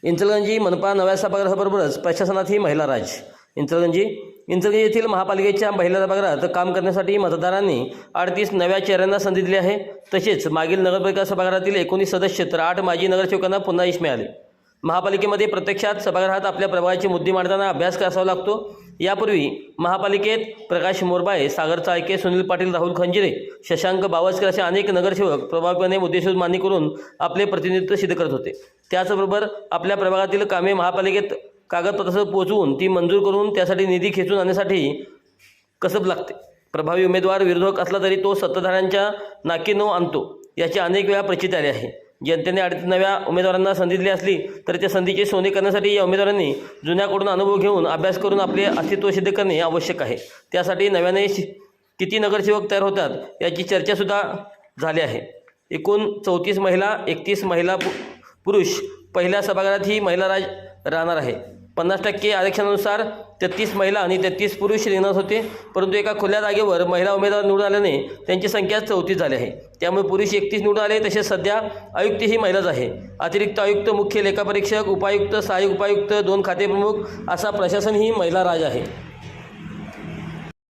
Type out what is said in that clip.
इंचलकरंजी मनपा नव्या सभागृहाबरोबरच प्रशासनातही महिला राज। इंचलकरंजी येथील महापालिकेच्या महिला सभागृहात काम करण्यासाठी मतदारांनी 38 नव्या चेहऱ्यांना संधी दिली आहे। तसेच मागील नगरपालिका सभागृहातील 19 सदस्य तर 8 माजी नगरसेवकांना पुन्हा यश मिळाले। महापालिकेमध्ये प्रत्यक्षात सभागृहात आपल्या प्रभागाची मुद्दे मांडताना अभ्यास करावा लागतो। यापूर्वी महापालिकेत प्रकाश मोरबाळे, सागर चाळके, सुनील पाटील, राहुल खंजिरे, शशांक बावस्कर असे अनेक नगरसेवक प्रभावीपणे मुद्देसूद मांडणी करून आपले प्रतिनिधित्व सिद्ध करत होते। त्याचबरोबर आपल्या प्रभागातील कामे महापालिकेत कागदपत्रासह पोहोचवून ती मंजूर करून त्यासाठी निधी खेचून आणण्यासाठी कसब लागते। प्रभावी उमेदवार विरोधक असला तरी तो सत्ताधाऱ्यांच्या नाकी नो आणतो याची अनेक वेळा प्रचिती आली आहे। जनतेने 38 नव्या उमेदवारांना संधी दिली असली तरी त्या संधीचे सोने करण्यासाठी या उमेदवारांनी जुन्याकडून अनुभव घेऊन अभ्यास करून आपले अस्तित्व सिद्ध करणे आवश्यक आहे। त्यासाठी नव्याने किती नगरसेवक तयार होतात याची चर्चासुद्धा झाली आहे। एकूण 34 महिला, 31 महिला पुरुष पहिल्या सभागृहात ही महिला राज राहणार आहे। 50% आरक्षणानुसार 33 महिला आणि 33 पुरुष रिंगणात होते, परंतु एका खुल्या जागेवर महिला उमेदवार निवडून आल्याने त्यांची संख्या 34 झाली आहे। त्यामुळे पुरुष 31 निवडून आले। तसेच सध्या आयुक्त ही महिलाच आहे। अतिरिक्त आयुक्त, मुख्य लेखापरीक्षक, उपायुक्त, सहाय्यक उपायुक्त, 2 खाते प्रमुख असा प्रशासन ही महिला राज आहे।